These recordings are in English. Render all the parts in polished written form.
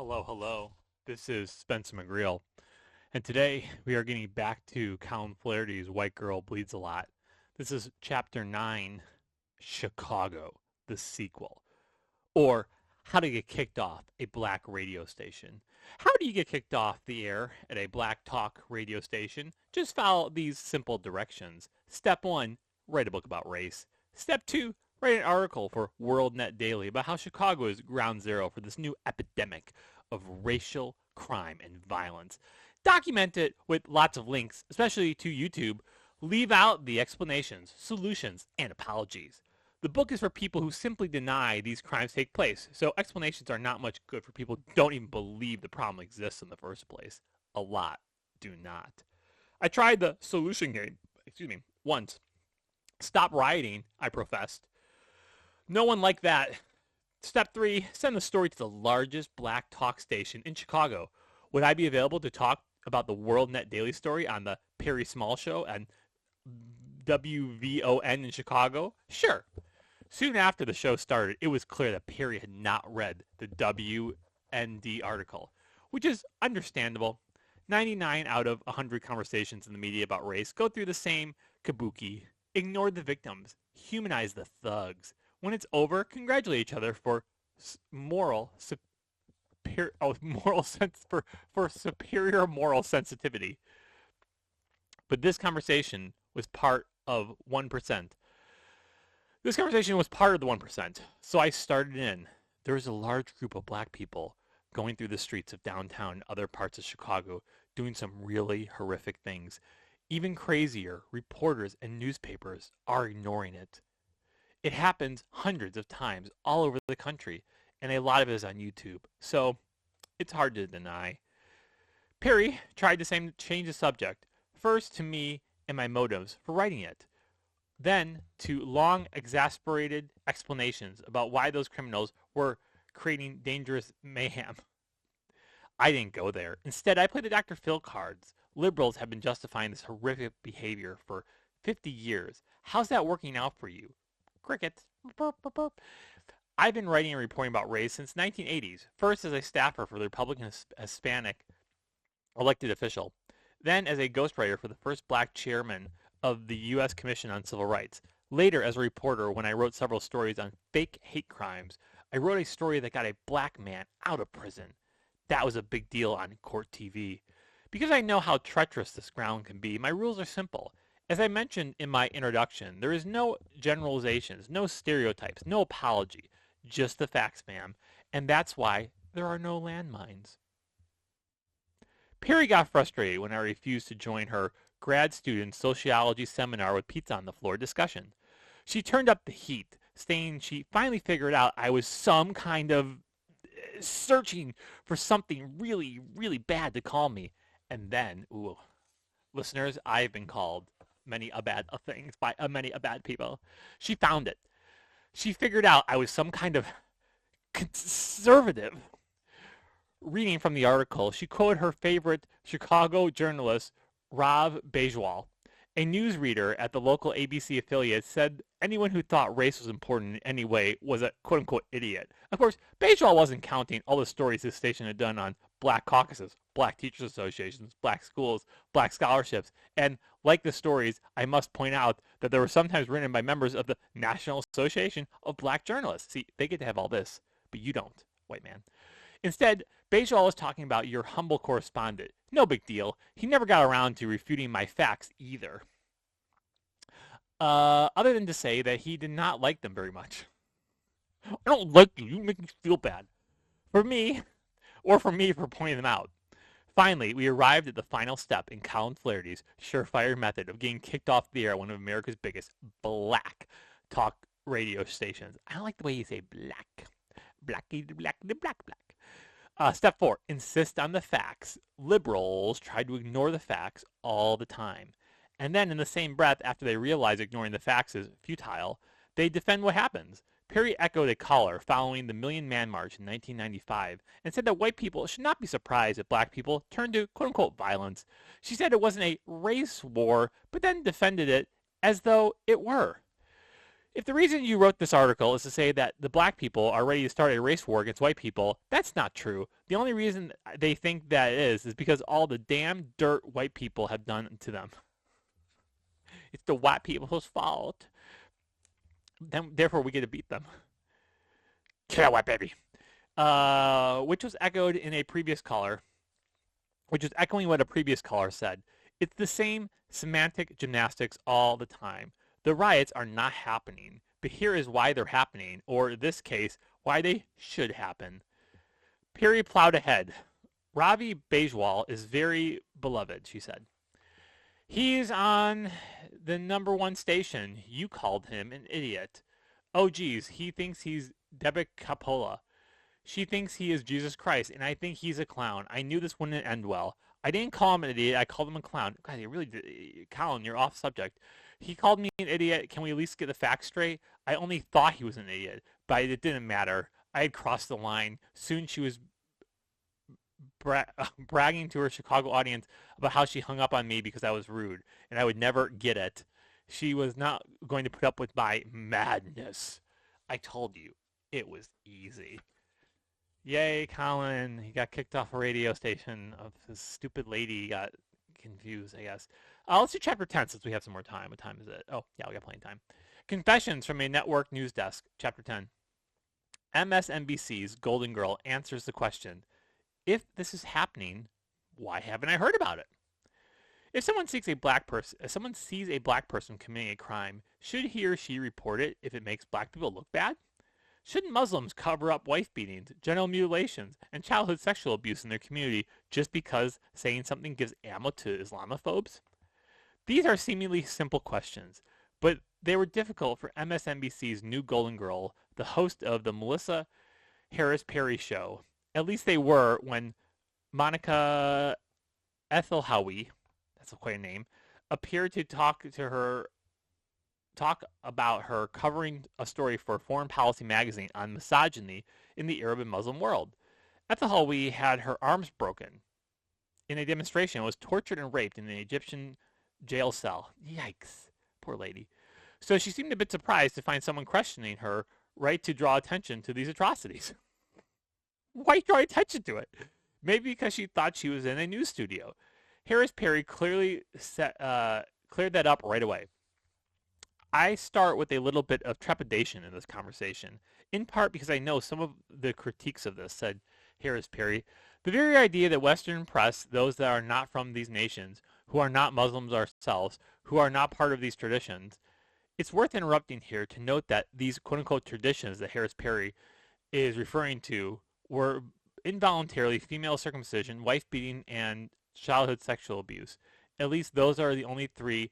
Hello, hello. This is Spencer McGreal, and today we are getting back to Colin Flaherty's White Girl Bleeds a Lot. This is Chapter 9, Chicago, the sequel, or How to Get Kicked Off a Black Radio Station. How do you get kicked off the air at a black talk radio station? Just follow these simple directions. Step 1, write a book about race. Step 2, write an article for WorldNet Daily about how Chicago is ground zero for this new epidemic of racial crime and violence. Document it with lots of links, especially to YouTube. Leave out the explanations, solutions, and apologies. The book is for people who simply deny these crimes take place, so explanations are not much good for people who don't even believe the problem exists in the first place. A lot do not. I tried the solution game, once. Stop rioting, I professed. No one liked that. Step 3, send the story to the largest black talk station in Chicago. Would I be available to talk about the WorldNet Daily story on the Perry Small Show and WVON in Chicago? Sure. Soon after the show started, it was clear that Perry had not read the WND article, which is understandable. 99 out of 100 conversations in the media about race go through the same kabuki. Ignore the victims. Humanize the thugs. When it's over, congratulate each other for superior moral sensitivity. But this conversation was part of 1%. This conversation was part of the 1%. So I started in. There was a large group of black people going through the streets of downtown and other parts of Chicago doing some really horrific things. Even crazier, reporters and newspapers are ignoring it. It happens hundreds of times all over the country, and a lot of it is on YouTube, so it's hard to deny. Perry tried to change the subject, first to me and my motives for writing it, then to long, exasperated explanations about why those criminals were creating dangerous mayhem. I didn't go there. Instead, I played the Dr. Phil cards. Liberals have been justifying this horrific behavior for 50 years. How's that working out for you? Crickets. Burp, burp, burp. I've been writing and reporting about race since 1980s, first as a staffer for the Republican Hispanic elected official, then as a ghostwriter for the first black chairman of the U.S. Commission on Civil Rights. Later as a reporter when I wrote several stories on fake hate crimes. I wrote a story that got a black man out of prison. That was a big deal on court TV. Because I know how treacherous this ground can be, my rules are simple. As I mentioned in my introduction, there is no generalizations, no stereotypes, no apology, just the facts, ma'am, and that's why there are no landmines. Perry got frustrated when I refused to join her grad student sociology seminar with pizza on the floor discussion. She turned up the heat, saying she finally figured out I was some kind of searching for something really, really bad to call me. And then, listeners, I've been called many a bad things by many a bad people. She found it. She figured out I was some kind of conservative. Reading from the article, she quoted her favorite Chicago journalist, Rob Bejwal. A newsreader at the local ABC affiliate said anyone who thought race was important in any way was a quote-unquote idiot. Of course, Bejwal wasn't counting all the stories his station had done on black caucuses, black teachers associations, black schools, black scholarships, and like the stories, I must point out that they were sometimes written by members of the National Association of Black Journalists. See, they get to have all this, but you don't, white man. Instead, Bejwal was talking about your humble correspondent. No big deal. He never got around to refuting my facts either. Other than to say that he did not like them very much. I don't like you. You make me feel bad. For me for pointing them out. Finally, we arrived at the final step in Colin Flaherty's surefire method of getting kicked off the air at one of America's biggest black talk radio stations. I don't like the way you say black. Blacky, black. Step 4, insist on the facts. Liberals try to ignore the facts all the time. And then in the same breath, after they realize ignoring the facts is futile, they defend what happens. Perry echoed a caller following the Million Man March in 1995 and said that white people should not be surprised if black people turned to quote-unquote violence. She said it wasn't a race war, but then defended it as though it were. If the reason you wrote this article is to say that the black people are ready to start a race war against white people, that's not true. The only reason they think that is because all the damn dirt white people have done to them. It's the white people's fault. Therefore, we get to beat them. Kill white baby. Which was echoed in a previous caller, which was echoing what a previous caller said. It's the same semantic gymnastics all the time. The riots are not happening, but here is why they're happening, or in this case, why they should happen. Perry plowed ahead. Ravi Bejwal is very beloved, she said. He's on the #1 station. You called him an idiot. Oh, geez, he thinks he's Debick Capola. She thinks he is Jesus Christ, and I think he's a clown. I knew this wouldn't end well. I didn't call him an idiot. I called him a clown. God, you really did. Colin, you're off subject. He called me an idiot. Can we at least get the facts straight? I only thought he was an idiot, but it didn't matter. I had crossed the line. Soon she was bragging to her Chicago audience about how she hung up on me because I was rude, and I would never get it. She was not going to put up with my madness. I told you, it was easy. Yay, Colin. He got kicked off a radio station of this stupid lady. He got confused, I guess. Let's do chapter 10 since we have some more time. What time is it? Oh, yeah, we got plenty of time. Confessions from a network news desk, chapter 10. MSNBC's Golden Girl answers the question, if this is happening, why haven't I heard about it? If someone sees a black person committing a crime, should he or she report it if it makes black people look bad? Shouldn't Muslims cover up wife beatings, genital mutilations, and childhood sexual abuse in their community just because saying something gives ammo to Islamophobes? These are seemingly simple questions, but they were difficult for MSNBC's new Golden Girl, the host of the Melissa Harris Perry Show. At least they were when Monica Ethelhowie, that's quite a name, appeared to talk about her covering a story for Foreign Policy magazine on misogyny in the Arab and Muslim world. Ethelhowie had her arms broken in a demonstration and was tortured and raped in an Egyptian jail cell. Yikes. Poor lady. So she seemed a bit surprised to find someone questioning her right to draw attention to these atrocities. Why draw attention to it? Maybe because she thought she was in a news studio. Harris Perry clearly cleared that up right away. I start with a little bit of trepidation in this conversation, in part because I know some of the critiques of this, said Harris Perry. The very idea that Western press, those that are not from these nations, who are not Muslims ourselves, who are not part of these traditions, it's worth interrupting here to note that these quote-unquote traditions that Harris Perry is referring to were involuntarily female circumcision, wife beating, and childhood sexual abuse. At least those are the only three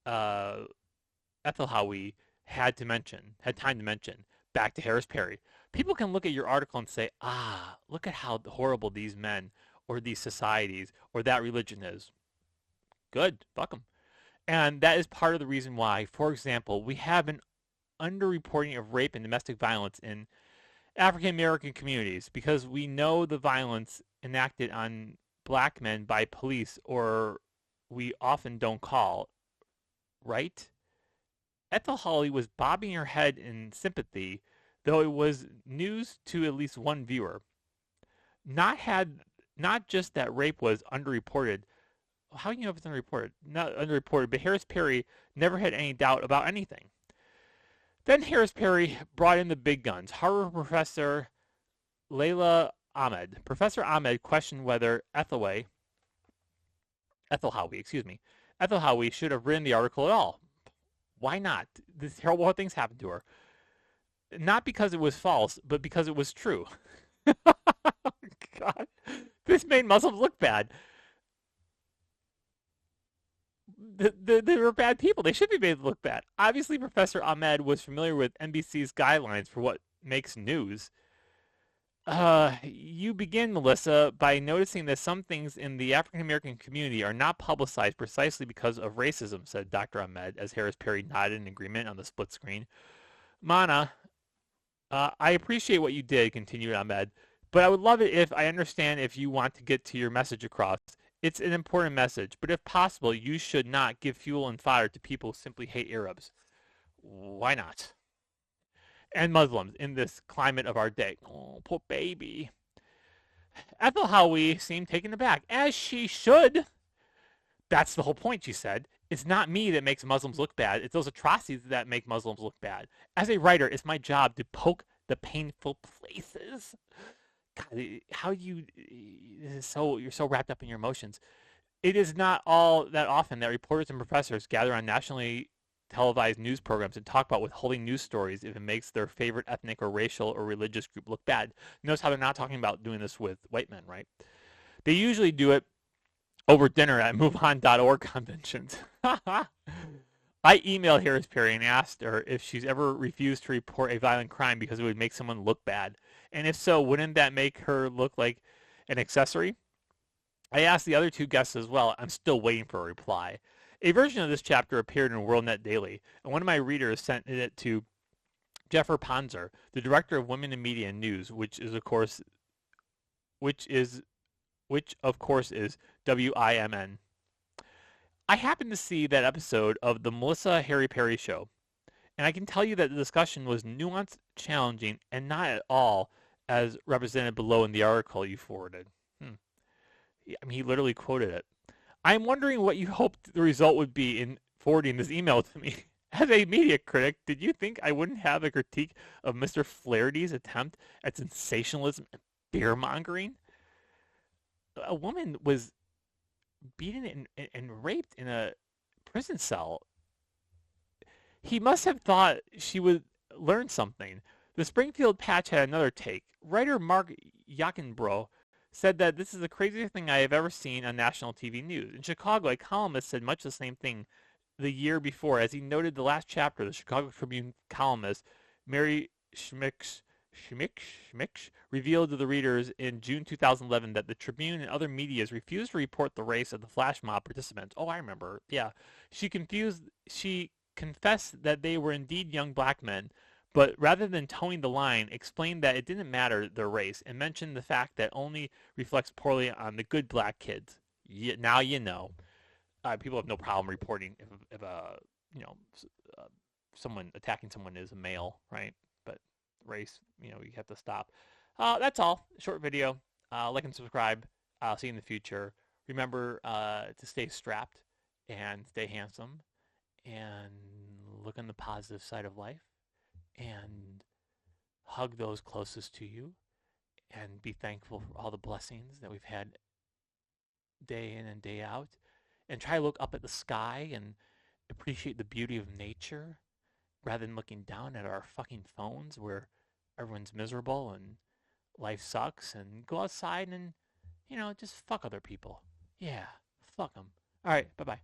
Ethelhowie had time to mention. Back to Harris Perry. People can look at your article and say, look at how horrible these men or these societies or that religion is. Good, fuck them. And that is part of the reason why, for example, we have an underreporting of rape and domestic violence in African American communities because we know the violence enacted on black men by police, or we often don't call, right? Ethelhowie was bobbing her head in sympathy, though it was news to at least one viewer. Not just that rape was underreported. How do you know if it's underreported? Not underreported, but Harris Perry never had any doubt about anything. Then Harris Perry brought in the big guns. Harvard professor Layla Ahmed. Professor Ahmed questioned whether Ethelhowie should have written the article at all. Why not? These terrible things happened to her. Not because it was false, but because it was true. God, this made Muslims look bad. They were bad people. They should be made to look bad. Obviously, Professor Ahmed was familiar with NBC's guidelines for what makes news. You begin, Melissa, by noticing that some things in the African American community are not publicized precisely because of racism, said Dr. Ahmed, as Harris Perry nodded in agreement on the split screen. Mana, I appreciate what you did, continued Ahmed, but I would love it if I understand if you want to get to your message across. It's an important message, but if possible, you should not give fuel and fodder to people who simply hate Arabs. why not? And Muslims in this climate of our day. Oh, poor baby. Ethel Howie seemed taken aback, as she should. That's the whole point, she said. It's not me that makes Muslims look bad. It's those atrocities that make Muslims look bad. As a writer, it's my job to poke the painful places. God, how you're so wrapped up in your emotions. It is not all that often that reporters and professors gather on nationally televised news programs and talk about withholding news stories if it makes their favorite ethnic or racial or religious group look bad. Notice how they're not talking about doing this with white men, right? They usually do it over dinner at MoveOn.org conventions. I emailed Harris Perry and asked her if she's ever refused to report a violent crime because it would make someone look bad. And if so, wouldn't that make her look like an accessory? I asked the other two guests as well. I'm still waiting for a reply. A version of this chapter appeared in WorldNet Daily, and one of my readers sent it to Jeffer Ponzer, the director of Women in Media and News, which of course is WIMN. I happened to see that episode of the Melissa Harry Perry Show, and I can tell you that the discussion was nuanced, challenging, and not at all as represented below in the article you forwarded. I mean, he literally quoted it. I'm wondering what you hoped the result would be in forwarding this email to me. As a media critic, did you think I wouldn't have a critique of Mr. Flaherty's attempt at sensationalism and fear-mongering? A woman was beaten and raped in a prison cell. He must have thought she would learn something. The Springfield Patch had another take. Writer Mark Yackenbrough said that this is the craziest thing I have ever seen on national TV news. In Chicago, a columnist said much the same thing the year before, as he noted the last chapter of the Chicago Tribune columnist Mary Schmich revealed to the readers in June 2011 that the Tribune and other medias refused to report the race of the flash mob participants. Oh, I remember. Yeah. She confessed that they were indeed young black men, but rather than towing the line, explained that it didn't matter their race and mentioned the fact that only reflects poorly on the good black kids. Now you know. People have no problem reporting if someone attacking someone is a male, right? But race, you have to stop. That's all. Short video. Like and subscribe. I'll see you in the future. Remember to stay strapped and stay handsome and look on the positive side of life and hug those closest to you and be thankful for all the blessings that we've had day in and day out, and try to look up at the sky and appreciate the beauty of nature rather than looking down at our fucking phones where everyone's miserable and life sucks, and go outside and just fuck other people. Yeah, fuck them. All right, bye-bye.